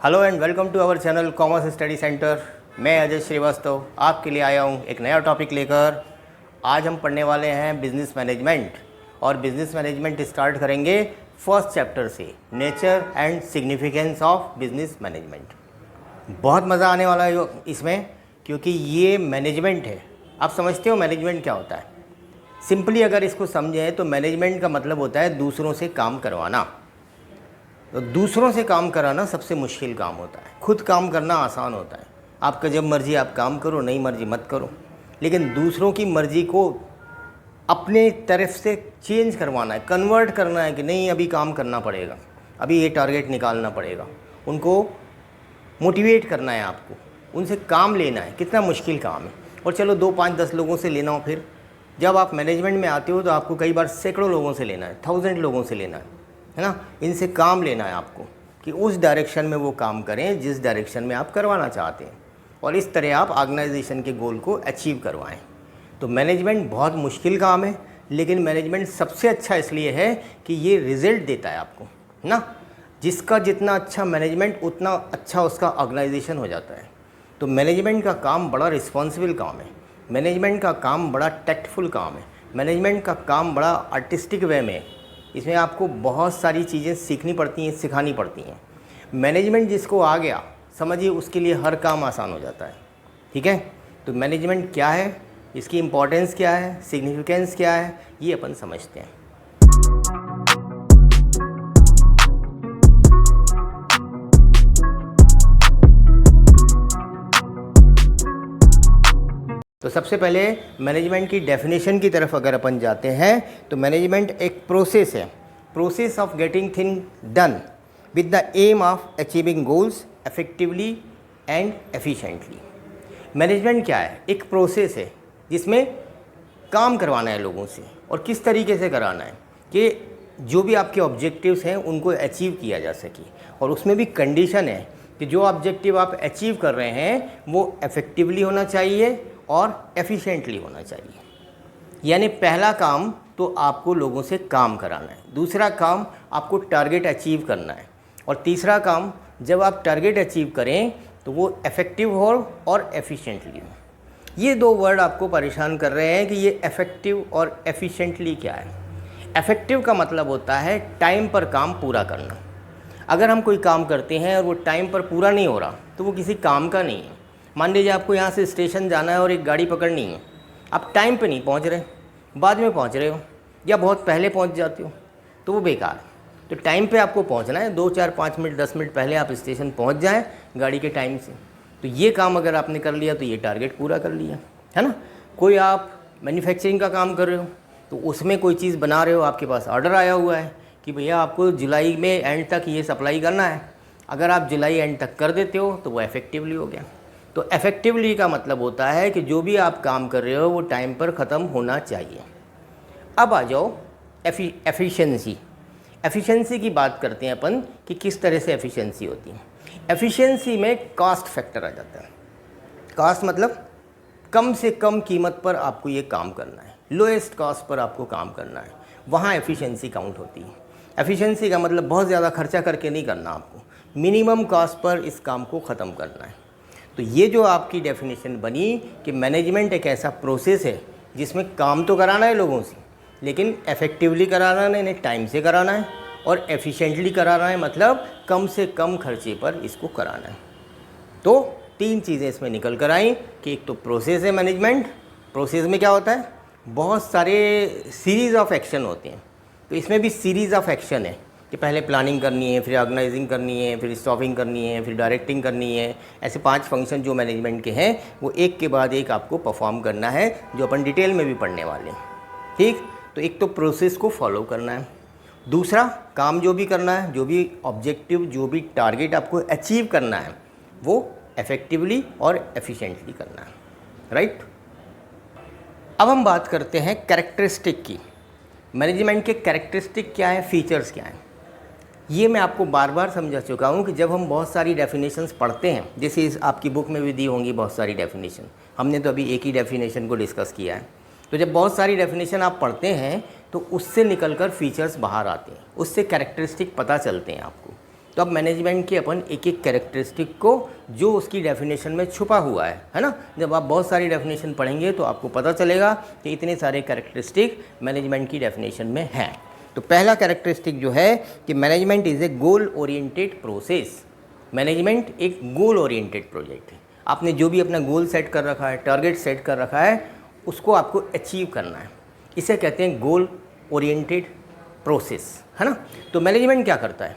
Hello and welcome to our channel commerce study centre. मैं अजय श्रीवास्तव आपके लिए आया हूँ एक नया टॉपिक लेकर। आज हम पढ़ने वाले हैं बिज़नेस मैनेजमेंट और बिज़नेस मैनेजमेंट स्टार्ट करेंगे फर्स्ट चैप्टर से, nature and significance of business management. बहुत मज़ा आने वाला है इसमें, क्योंकि ये मैनेजमेंट है। आप समझते हो मैनेजमेंट क्या होता है? सिंपली अगर इसको समझें तो मैनेजमेंट का मतलब होता है दूसरों से काम करवाना। तो दूसरों से काम कराना सबसे मुश्किल काम होता है। खुद काम करना आसान होता है, आपका जब मर्ज़ी आप काम करो, नहीं मर्ज़ी मत करो। लेकिन दूसरों की मर्ज़ी को अपने तरफ से चेंज करवाना है, कन्वर्ट करना है कि नहीं अभी काम करना पड़ेगा, अभी ये टारगेट निकालना पड़ेगा। उनको मोटिवेट करना है, आपको उनसे काम लेना है। कितना मुश्किल काम है। और चलो 2, 5, 10 लोगों से लेना हो, फिर जब आप मैनेजमेंट में आते हो तो आपको कई बार सैकड़ों लोगों से लेना है, 1000 लोगों से लेना है ना। इनसे काम लेना है आपको कि उस डायरेक्शन में वो काम करें जिस डायरेक्शन में आप करवाना चाहते हैं, और इस तरह आप ऑर्गेनाइजेशन के गोल को अचीव करवाएं। तो मैनेजमेंट बहुत मुश्किल काम है, लेकिन मैनेजमेंट सबसे अच्छा इसलिए है कि ये रिजल्ट देता है आपको ना। जिसका जितना अच्छा मैनेजमेंट उतना अच्छा उसका ऑर्गेनाइजेशन हो जाता है। तो मैनेजमेंट का काम बड़ा रिस्पॉन्सिबल काम है, मैनेजमेंट का काम बड़ा टैक्टफुल काम है, मैनेजमेंट का काम बड़ा आर्टिस्टिक वे में। इसमें आपको बहुत सारी चीज़ें सीखनी पड़ती हैं, सिखानी पड़ती हैं। मैनेजमेंट जिसको आ गया समझिए उसके लिए हर काम आसान हो जाता है। ठीक है, तो मैनेजमेंट क्या है, इसकी इम्पोर्टेंस क्या है, सिग्निफिकेंस क्या है, ये अपन समझते हैं। तो सबसे पहले मैनेजमेंट की डेफिनेशन की तरफ अगर अपन जाते हैं तो मैनेजमेंट एक प्रोसेस है, process of getting thing done with the aim of achieving goals effectively and efficiently. Management क्या है? एक प्रोसेस है जिसमें काम करवाना है लोगों से, और किस तरीके से कराना है कि जो भी आपके ऑब्जेक्टिव्स हैं उनको अचीव किया जा सके। और उसमें भी कंडीशन है कि जो ऑब्जेक्टिव आप अचीव कर रहे हैं वो इफेक्टिवली होना चाहिए और एफिशिएंटली होना चाहिए। यानी पहला काम तो आपको लोगों से काम कराना है, दूसरा काम आपको टारगेट अचीव करना है, और तीसरा काम जब आप टारगेट अचीव करें तो वो इफ़ेक्टिव हो और एफिशिएंटली हो। ये 2 वर्ड आपको परेशान कर रहे हैं कि ये इफ़ेक्टिव और एफिशिएंटली क्या है। इफ़ेक्टिव का मतलब होता है टाइम पर काम पूरा करना। अगर हम कोई काम करते हैं और वो टाइम पर पूरा नहीं हो रहा तो वो किसी काम का नहीं है। मान लीजिए आपको यहाँ से स्टेशन जाना है और एक गाड़ी पकड़नी है, आप टाइम पे नहीं पहुँच रहे, बाद में पहुँच रहे हो या बहुत पहले पहुँच जाते हो, तो वो बेकार है। तो टाइम पे आपको पहुँचना है, 2, 4, 5 मिनट 10 मिनट पहले आप स्टेशन पहुँच जाएं गाड़ी के टाइम से। तो ये काम अगर आपने कर लिया तो ये टारगेट पूरा कर लिया, है ना। कोई आप मैन्युफैक्चरिंग का काम कर रहे हो तो उसमें कोई चीज़ बना रहे हो, आपके पास ऑर्डर आया हुआ है कि भैया आपको जुलाई में एंड तक ये सप्लाई करना है। अगर आप जुलाई एंड तक कर देते हो तो वो इफेक्टिवली हो गया। तो इफेक्टिवली का मतलब होता है कि जो भी आप काम कर रहे हो वो टाइम पर ख़त्म होना चाहिए। अब आ जाओ एफिशिएंसी। एफिशिएंसी की बात करते हैं अपन कि किस तरह से एफिशिएंसी होती है। एफिशिएंसी में कॉस्ट फैक्टर आ जाता है। कॉस्ट मतलब कम से कम कीमत पर आपको ये काम करना है, लोएस्ट कॉस्ट पर आपको काम करना है, वहाँ एफिशिएंसी काउंट होती है। एफिशिएंसी का मतलब बहुत ज़्यादा खर्चा करके नहीं करना, आपको मिनिमम कॉस्ट पर इस काम को ख़त्म करना है। तो ये जो आपकी डेफिनेशन बनी कि मैनेजमेंट एक ऐसा प्रोसेस है जिसमें काम तो कराना है लोगों से, लेकिन इफेक्टिवली कराना है, इन्हें टाइम से कराना है, और एफिशिएंटली कराना है, मतलब कम से कम खर्चे पर इसको कराना है। तो 3 चीज़ें इसमें निकल कर आई कि एक तो प्रोसेस है मैनेजमेंट। प्रोसेस में क्या होता है? बहुत सारे सीरीज़ ऑफ एक्शन होते हैं। तो इसमें भी सीरीज़ ऑफ एक्शन है कि पहले प्लानिंग करनी है, फिर ऑर्गेनाइजिंग करनी है, फिर स्टॉफिंग करनी है, फिर डायरेक्टिंग करनी है। ऐसे 5 फंक्शन जो मैनेजमेंट के हैं वो एक के बाद एक आपको परफॉर्म करना है, जो अपन डिटेल में भी पढ़ने वाले हैं। ठीक, तो एक तो प्रोसेस को फॉलो करना है, दूसरा काम जो भी करना है, जो भी ऑब्जेक्टिव, जो भी टारगेट आपको अचीव करना है वो इफेक्टिवली और एफिशिएंटली करना है। राइट। अब हम बात करते हैं कैरेक्टरिस्टिक की। मैनेजमेंट के कैरेक्टरिस्टिक क्या है, फीचर्स क्या हैं। ये मैं आपको बार बार समझा चुका हूँ कि जब हम बहुत सारी डेफिनेशंस पढ़ते हैं, जैसे इस आपकी बुक में भी दी होंगी बहुत सारी डेफिनेशन, हमने तो अभी एक ही डेफिनेशन को डिस्कस किया है। तो जब बहुत सारी डेफिनेशन आप पढ़ते हैं तो उससे निकलकर फीचर्स बाहर आते हैं, उससे कैरेक्टरिस्टिक पता चलते हैं आपको तो अब मैनेजमेंट के अपन एक एक कैरेक्टरिस्टिक को जो उसकी डेफिनेशन में छुपा हुआ है ना, जब आप बहुत सारी डेफिनेशन पढ़ेंगे तो आपको पता चलेगा कि इतने सारे कैरेक्टरिस्टिक मैनेजमेंट की डेफिनेशन में हैं। तो पहला कैरेक्टरिस्टिक जो है कि management is a goal oriented process. Management एक गोल ओरिएंटेड प्रोजेक्ट है। आपने जो भी अपना गोल सेट कर रखा है, टारगेट सेट कर रखा है, उसको आपको अचीव करना है। इसे कहते हैं गोल ओरिएंटेड प्रोसेस, है ना। तो मैनेजमेंट क्या करता है,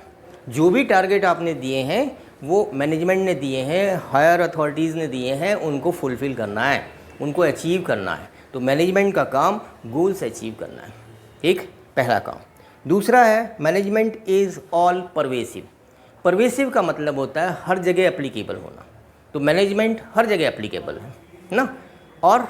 जो भी टारगेट आपने दिए हैं वो मैनेजमेंट ने दिए हैं, हायर अथॉरिटीज़ ने दिए हैं, उनको फुलफ़िल करना है, उनको अचीव करना है। तो मैनेजमेंट का काम गोल्स अचीव करना है, एक पहला काम। दूसरा है management is all pervasive. Pervasive का मतलब होता है हर जगह एप्लीकेबल होना। तो मैनेजमेंट हर जगह एप्लीकेबल है ना। और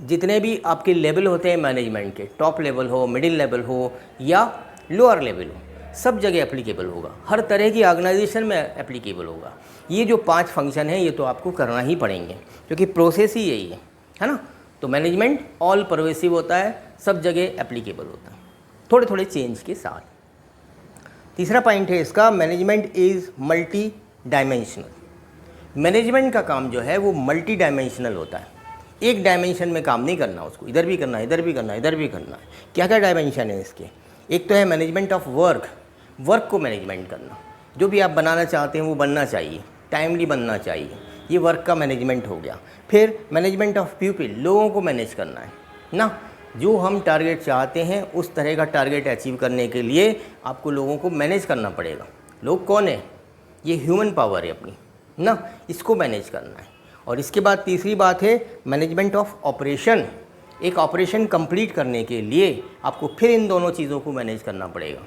जितने भी आपके लेवल होते हैं मैनेजमेंट के, टॉप लेवल हो, मिडिल लेवल हो या लोअर लेवल हो, सब जगह एप्लीकेबल होगा, हर तरह की ऑर्गेनाइजेशन में एप्लीकेबल होगा। ये जो 5 फंक्शन हैं ये तो आपको करना ही पड़ेंगे क्योंकि प्रोसेस ही यही है ना। तो मैनेजमेंट ऑल परवेसिव होता है, सब जगह एप्लीकेबल होता है, थोड़े थोड़े चेंज के साथ। तीसरा पॉइंट है इसका, management is multi dimensional. Management का काम जो है वो मल्टी डायमेंशनल होता है। एक डायमेंशन में काम नहीं करना, उसको इधर भी करना है, इधर भी करना है, इधर भी करना है। क्या क्या डायमेंशन है इसके, एक तो है मैनेजमेंट ऑफ वर्क, वर्क को मैनेजमेंट करना, जो भी आप बनाना चाहते हैं वो बनना चाहिए, टाइमली बनना चाहिए, ये वर्क का मैनेजमेंट हो गया। फिर मैनेजमेंट ऑफ पीपल, लोगों को मैनेज करना है ना। जो हम टारगेट चाहते हैं उस तरह का टारगेट अचीव करने के लिए आपको लोगों को मैनेज करना पड़ेगा। लोग कौन है, ये ह्यूमन पावर है अपनी ना, इसको मैनेज करना है। और इसके बाद तीसरी बात है मैनेजमेंट ऑफ ऑपरेशन। एक ऑपरेशन कंप्लीट करने के लिए आपको फिर इन दोनों चीज़ों को मैनेज करना पड़ेगा।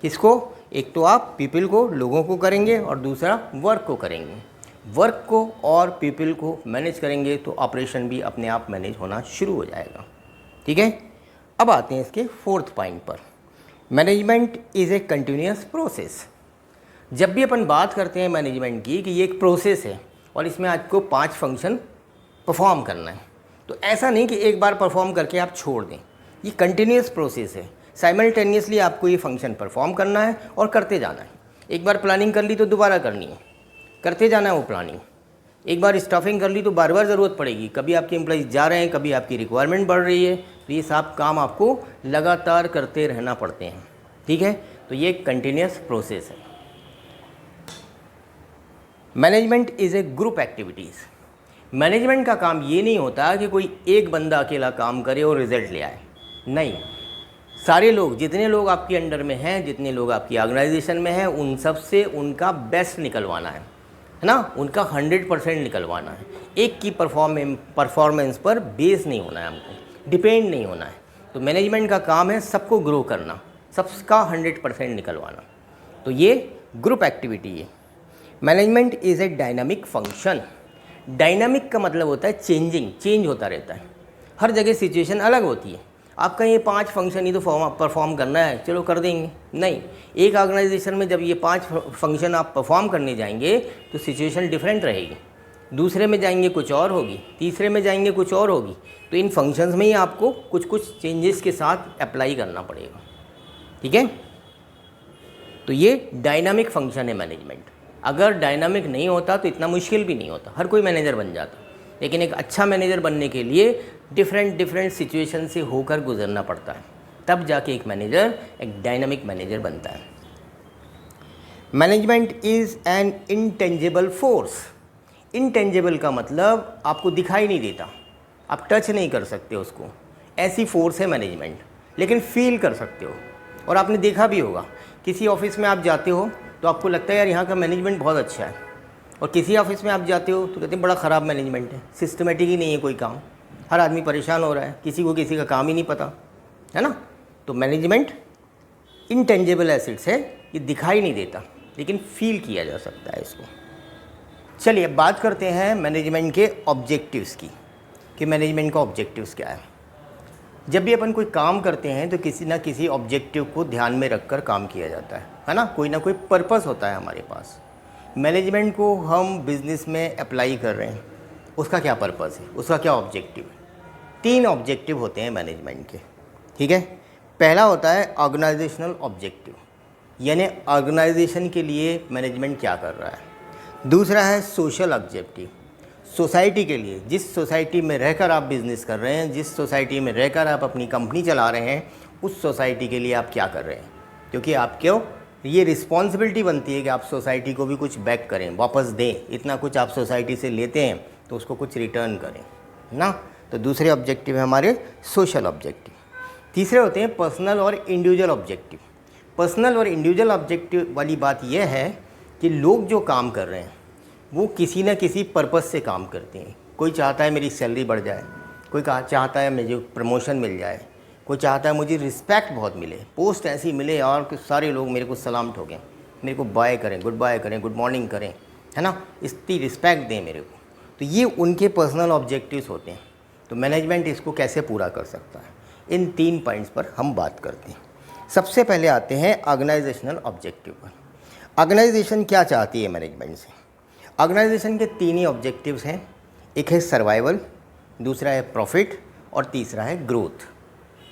किसको, एक तो आप पीपल को, लोगों को करेंगे और दूसरा वर्क को करेंगे। वर्क को और पीपल को मैनेज करेंगे तो ऑपरेशन भी अपने आप मैनेज होना शुरू हो जाएगा। ठीक है, अब आते हैं इसके 4th पॉइंट पर। Management is a continuous process. जब भी अपन बात करते हैं मैनेजमेंट की कि ये एक प्रोसेस है और इसमें आपको 5 फंक्शन परफॉर्म करना है, तो ऐसा नहीं कि एक बार परफॉर्म करके आप छोड़ दें। ये कंटिन्यूअस प्रोसेस है, साइमल्टेनियसली आपको ये फंक्शन परफॉर्म करना है और करते जाना है। एक बार प्लानिंग कर ली तो दोबारा करनी है, करते जाना है वो प्लानिंग। एक बार स्टाफिंग कर ली तो बार बार ज़रूरत पड़ेगी, कभी आपके एम्प्लॉइज़ जा रहे हैं, कभी आपकी रिक्वायरमेंट बढ़ रही है, तो ये सब काम आपको लगातार करते रहना पड़ते हैं। ठीक है, तो ये कंटिन्यूअस प्रोसेस है। Management is a group activities. Management का काम ये नहीं होता कि कोई एक बंदा अकेला काम करे और रिजल्ट ले आए, नहीं। सारे लोग, जितने लोग आपके अंडर में हैं, जितने लोग आपकी ऑर्गेनाइजेशन में हैं, उन सब से उनका बेस्ट निकलवाना है ना, उनका 100% निकलवाना है। एक की परफॉर्मेंस पर बेस नहीं होना है, हमको डिपेंड नहीं होना है। तो मैनेजमेंट का काम है सबको ग्रो करना, सबका 100% निकलवाना। तो ये ग्रुप एक्टिविटी है। Management is a dynamic function. Dynamic का मतलब होता है चेंजिंग, चेंज होता रहता है, हर जगह सिचुएशन अलग होती है। आपका ये 5 फंक्शन ही तो परफॉर्म करना है, चलो कर देंगे, नहीं। एक ऑर्गेनाइजेशन में जब ये 5 फंक्शन आप परफॉर्म करने जाएंगे तो सिचुएशन डिफरेंट रहेगी, दूसरे में जाएंगे कुछ और होगी, तीसरे में जाएंगे कुछ और होगी। तो इन फंक्शंस में ही आपको कुछ कुछ चेंजेस के साथ अप्लाई करना पड़ेगा। ठीक है, तो ये डायनामिक फंक्शन है मैनेजमेंट। अगर डायनामिक नहीं होता तो इतना मुश्किल भी नहीं होता, हर कोई मैनेजर बन जाता। लेकिन एक अच्छा मैनेजर बनने के लिए डिफरेंट सिचुएशन से होकर गुजरना पड़ता है, तब जाके एक मैनेजर एक डायनामिक मैनेजर बनता है। Management is an intangible force. Intangible का मतलब आपको दिखाई नहीं देता, आप टच नहीं कर सकते उसको, ऐसी फोर्स है मैनेजमेंट, लेकिन फील कर सकते हो। और आपने देखा भी होगा, किसी ऑफिस में आप जाते हो तो आपको लगता है यार यहाँ का मैनेजमेंट बहुत अच्छा है, और किसी ऑफिस में आप जाते हो तो कहते हैं बड़ा ख़राब मैनेजमेंट है, सिस्टमेटिक ही नहीं है कोई काम, हर आदमी परेशान हो रहा है, किसी को किसी का काम ही नहीं पता, है ना। तो मैनेजमेंट इंटेंजिबल एसेट्स है, ये दिखाई नहीं देता लेकिन फील किया जा सकता है इसको। चलिए अब बात करते हैं मैनेजमेंट के ऑब्जेक्टिव्स की, कि मैनेजमेंट का ऑब्जेक्टिव्स क्या है। जब भी अपन कोई काम करते हैं तो किसी ना किसी ऑब्जेक्टिव को ध्यान में रखकर काम किया जाता है ना, कोई ना कोई पर्पस होता है हमारे पास। मैनेजमेंट को हम बिज़नेस में अप्लाई कर रहे हैं, उसका क्या पर्पस है, उसका क्या ऑब्जेक्टिव है। 3 ऑब्जेक्टिव होते हैं मैनेजमेंट के। ठीक है, पहला होता है ऑर्गेनाइजेशनल ऑब्जेक्टिव, यानी ऑर्गेनाइजेशन के लिए मैनेजमेंट क्या कर रहा है। दूसरा है सोशल ऑब्जेक्टिव, सोसाइटी के लिए, जिस सोसाइटी में रहकर आप बिज़नेस कर रहे हैं, जिस सोसाइटी में रहकर आप अपनी कंपनी चला रहे हैं, उस सोसाइटी के लिए आप क्या कर रहे हैं। क्योंकि आपको ये रिस्पॉन्सिबिलिटी बनती है कि आप सोसाइटी को भी कुछ बैक करें, वापस दें। इतना कुछ आप सोसाइटी से लेते हैं तो उसको कुछ रिटर्न करें ना। तो दूसरे ऑब्जेक्टिव है हमारे सोशल ऑब्जेक्टिव। तीसरे होते हैं पर्सनल और इंडिविजुअल ऑब्जेक्टिव। पर्सनल और इंडिविजुअल ऑब्जेक्टिव वाली बात यह है कि लोग जो काम कर रहे हैं वो किसी न किसी पर्पस से काम करते हैं। कोई चाहता है मेरी सैलरी बढ़ जाए, कोई चाहता है मुझे प्रमोशन मिल जाए, कोई चाहता है मुझे रिस्पेक्ट बहुत मिले, पोस्ट ऐसी मिले और कि सारे लोग मेरे को सलाम ठोकें, मेरे को बाय करें, गुड मॉर्निंग करें, है ना, इतनी रिस्पेक्ट दें मेरे को। तो ये उनके पर्सनल ऑब्जेक्टिव्स होते हैं। तो मैनेजमेंट इसको कैसे पूरा कर सकता है, इन 3 पॉइंट्स पर हम बात करते हैं। सबसे पहले आते हैं ऑर्गेनाइजेशनल ऑब्जेक्टिव पर। ऑर्गेनाइजेशन क्या चाहती है मैनेजमेंट से। ऑर्गेनाइजेशन के 3 ही ऑब्जेक्टिव्स हैं, एक है सर्वाइवल, दूसरा है प्रॉफिट और तीसरा है ग्रोथ।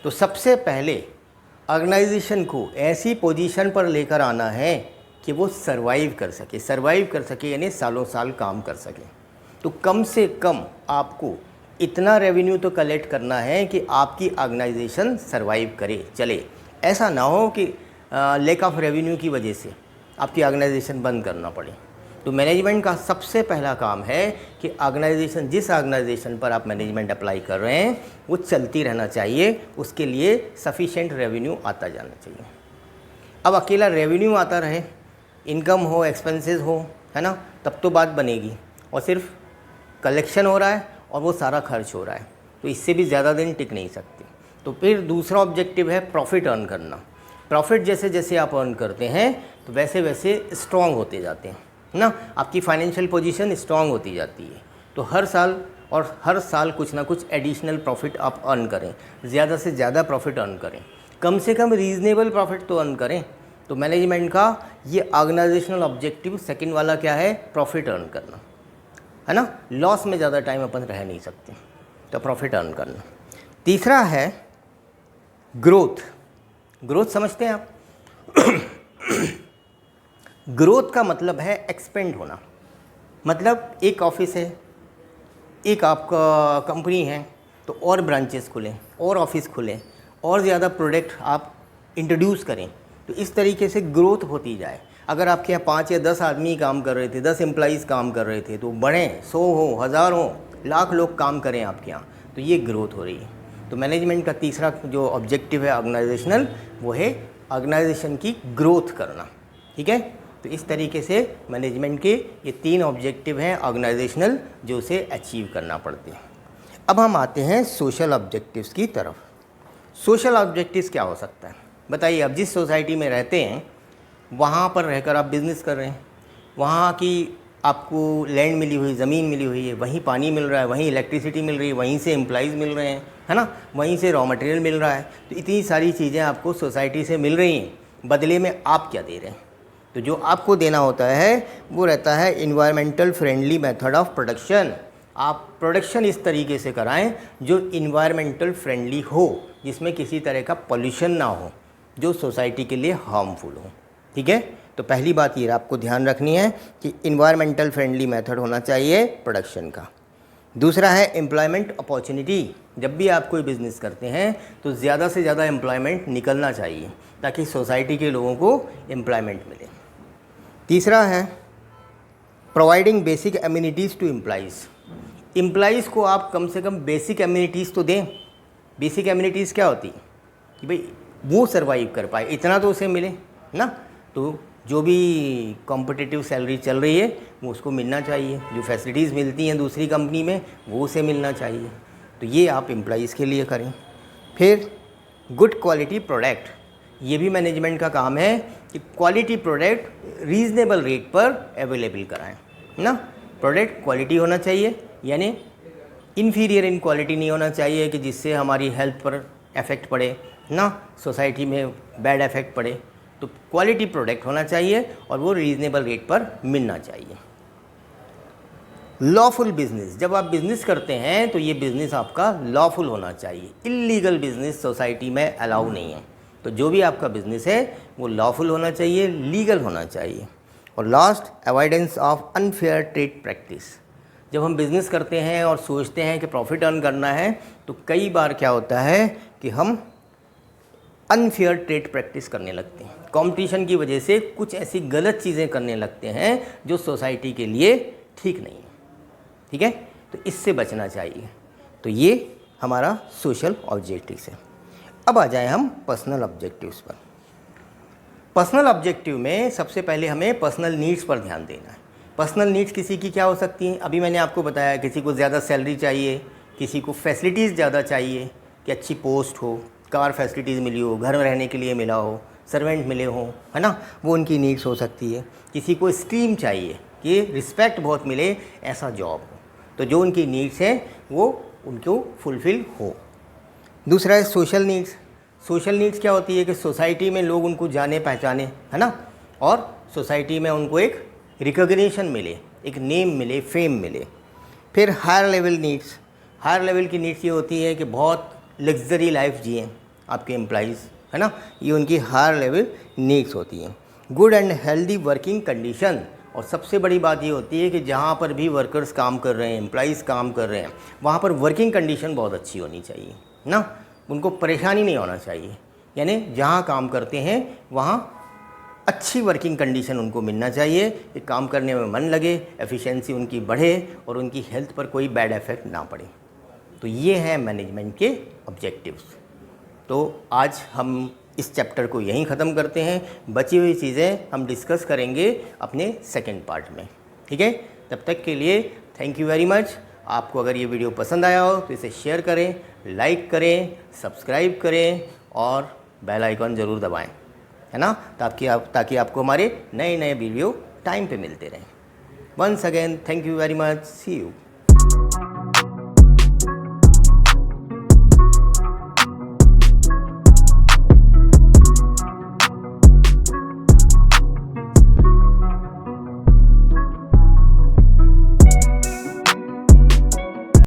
तो सबसे पहले ऑर्गेनाइजेशन को ऐसी पोजीशन पर लेकर आना है कि वो सर्वाइव कर सके यानी सालों साल काम कर सके। तो कम से कम आपको इतना रेवेन्यू तो कलेक्ट करना है कि आपकी ऑर्गेनाइजेशन सर्वाइव करे, चले। ऐसा ना हो कि लैक ऑफ रेवेन्यू की वजह से आपकी ऑर्गेनाइजेशन बंद करना पड़े। तो मैनेजमेंट का सबसे पहला काम है कि ऑर्गेनाइजेशन, जिस ऑर्गेनाइजेशन पर आप मैनेजमेंट अप्लाई कर रहे हैं वो चलती रहना चाहिए, उसके लिए सफिशेंट रेवेन्यू आता जाना चाहिए। अब अकेला रेवेन्यू आता रहे, इनकम हो, एक्सपेंसेस हो, है ना, तब तो बात बनेगी। और सिर्फ कलेक्शन हो रहा है और वो सारा खर्च हो रहा है, तो इससे भी ज़्यादा दिन टिक नहीं सकते। तो फिर दूसरा ऑब्जेक्टिव है प्रॉफिट अर्न करना। प्रॉफिट जैसे जैसे आप अर्न करते हैं तो वैसे वैसे स्ट्रॉन्ग होते जाते हैं ना, आपकी फाइनेंशियल पोजीशन स्ट्रॉन्ग होती जाती है। तो हर साल कुछ ना कुछ एडिशनल प्रॉफिट आप अर्न करें, ज़्यादा से ज़्यादा प्रॉफिट अर्न करें, कम से कम रीज़नेबल प्रॉफिट तो अर्न करें। तो मैनेजमेंट का ये ऑर्गेनाइजेशनल ऑब्जेक्टिव सेकंड वाला क्या है, प्रॉफिट अर्न करना, है ना। लॉस में ज़्यादा टाइम अपन रह नहीं सकते, तो प्रॉफिट अर्न करना। तीसरा है ग्रोथ। ग्रोथ समझते हैं आप? ग्रोथ का मतलब है एक्सपेंड होना। मतलब एक ऑफिस है, एक आपका कंपनी है, तो और ब्रांचेस खुलें, और ऑफिस खुलें, और ज़्यादा प्रोडक्ट आप इंट्रोड्यूस करें, तो इस तरीके से ग्रोथ होती जाए। अगर आपके यहाँ 5 या 10 आदमी काम कर रहे थे, 10 एम्प्लॉइज़ काम कर रहे थे, तो बढ़ें, 100 हो, 1000 हो, लाख लोग काम करें आपके यहाँ, तो ये ग्रोथ हो रही है। तो मैनेजमेंट का तीसरा जो ऑब्जेक्टिव है ऑर्गेनाइजेशनल, वो है ऑर्गेनाइजेशन की ग्रोथ करना। ठीक है, तो इस तरीके से मैनेजमेंट के ये 3 ऑब्जेक्टिव हैं ऑर्गेनाइजेशनल, जो उसे अचीव करना पड़ते हैं। अब हम आते हैं सोशल ऑब्जेक्टिव्स की तरफ। सोशल ऑब्जेक्टिव्स क्या हो सकता है बताइए। अब जिस सोसाइटी में रहते हैं वहाँ पर रहकर आप बिज़नेस कर रहे हैं, वहाँ की आपको लैंड मिली हुई, ज़मीन मिली हुई है, वहीं पानी मिल रहा है, वहीं इलेक्ट्रिसिटी मिल रही है, वहीं से एम्प्लॉइज़ मिल रहे हैं, है ना, वहीं से रॉ मटेरियल मिल रहा है। तो इतनी सारी चीज़ें आपको सोसाइटी से मिल रही हैं, बदले में आप क्या दे रहे हैं। तो जो आपको देना होता है वो रहता है environmental friendly method of production. आप प्रोडक्शन इस तरीके से कराएं जो इन्वायरमेंटल फ्रेंडली हो, जिसमें किसी तरह का पॉल्यूशन ना हो, जो सोसाइटी के लिए हार्मफुल हो। ठीक है, तो पहली बात ये आपको ध्यान रखनी है कि इन्वायरमेंटल फ्रेंडली मेथड होना चाहिए प्रोडक्शन का। दूसरा है एम्प्लॉयमेंट अपॉर्चुनिटी। जब भी आप कोई बिज़नेस करते हैं तो ज़्यादा से ज़्यादा एम्प्लॉयमेंट निकलना चाहिए, ताकि सोसाइटी के लोगों को एम्प्लॉयमेंट मिले। तीसरा है providing basic amenities to employees को आप कम से कम बेसिक एम्यूनिटीज़ तो दें। बेसिक एम्यूनिटीज़ क्या होती है कि भाई वो सर्वाइव कर पाए, इतना तो उसे मिले ना। तो जो भी कॉम्पिटिटिव सैलरी चल रही है वो उसको मिलना चाहिए, जो फैसिलिटीज़ मिलती हैं दूसरी कंपनी में वो उसे मिलना चाहिए। तो ये आप एम्प्लॉइज़ के लिए करें। फिर गुड क्वालिटी प्रोडक्ट, ये भी मैनेजमेंट का काम है कि क्वालिटी प्रोडक्ट रीज़नेबल रेट पर अवेलेबल कराएं ना। प्रोडक्ट क्वालिटी होना चाहिए, यानी इन्फीरियर इन क्वालिटी नहीं होना चाहिए कि जिससे हमारी हेल्थ पर इफ़ेक्ट पड़े ना, सोसाइटी में बैड इफ़ेक्ट पड़े। तो क्वालिटी प्रोडक्ट होना चाहिए और वो रीज़नेबल रेट पर मिलना चाहिए। लॉफुल बिजनेस, जब आप बिज़नेस करते हैं तो ये बिज़नेस आपका लॉफुल होना चाहिए। इल्लीगल बिज़नेस सोसाइटी में अलाउ नहीं है। तो जो भी आपका बिजनेस है वो लॉफुल होना चाहिए, लीगल होना चाहिए। और last, avoidance of unfair trade practice. जब हम बिज़नेस करते हैं और सोचते हैं कि प्रॉफिट अर्न करना है, तो कई बार क्या होता है कि हम अनफेयर ट्रेड प्रैक्टिस करने लगते हैं। कंपटीशन की वजह से कुछ ऐसी गलत चीज़ें करने लगते हैं जो सोसाइटी के लिए ठीक नहीं है। ठीक है, तो इससे बचना चाहिए। तो ये हमारा सोशल ऑब्जेक्टिव्स है। अब आ जाए हम पर्सनल ऑब्जेक्टिव्स पर। पर्सनल ऑब्जेक्टिव में सबसे पहले हमें पर्सनल नीड्स पर ध्यान देना है। पर्सनल नीड्स किसी की क्या हो सकती हैं? अभी मैंने आपको बताया, किसी को ज़्यादा सैलरी चाहिए, किसी को फैसिलिटीज़ ज़्यादा चाहिए कि अच्छी पोस्ट हो, कार फैसिलिटीज़ मिली हो, घर में रहने के लिए मिला हो, सर्वेंट मिले हों, है ना, वो उनकी नीड्स हो सकती है। किसी को स्टीम चाहिए कि रिस्पेक्ट बहुत मिले, ऐसा जॉब हो। तो जो उनकी नीड्स हैं वो उनको फुलफ़िल हो। दूसरा है सोशल नीड्स। सोशल नीड्स क्या होती है कि सोसाइटी में लोग उनको जाने पहचाने, है ना, और सोसाइटी में उनको एक रिकॉग्निशन मिले, एक नेम मिले, फेम मिले। फिर higher level needs. Higher level की नीड्स ये होती है कि बहुत लग्जरी लाइफ जिए आपके एम्प्लॉइज़, है ना, ये उनकी हायर लेवल नीड्स होती हैं। Good and healthy working condition. और सबसे बड़ी बात ये होती है कि जहाँ पर भी वर्कर्स काम कर रहे हैं, एम्प्लॉइज़ काम कर रहे हैं, वहाँ पर वर्किंग कंडीशन बहुत अच्छी होनी चाहिए ना, उनको परेशानी नहीं होना चाहिए। यानी जहाँ काम करते हैं वहाँ अच्छी वर्किंग कंडीशन उनको मिलना चाहिए कि काम करने में मन लगे, एफिशिएंसी उनकी बढ़े और उनकी हेल्थ पर कोई बैड इफ़ेक्ट ना पड़े। तो ये हैं मैनेजमेंट के ऑब्जेक्टिव्स। तो आज हम इस चैप्टर को यहीं ख़त्म करते हैं। बची हुई चीज़ें हम डिस्कस करेंगे अपने सेकंड पार्ट में। ठीक है, तब तक के लिए थैंक यू वेरी मच। आपको अगर ये वीडियो पसंद आया हो तो इसे शेयर करें, लाइक करें, सब्सक्राइब करें और बेल आइकॉन ज़रूर दबाएं, है ना, ताकि आपको हमारे नए नए वीडियो टाइम पे मिलते रहें। Once again thank you very much, see you.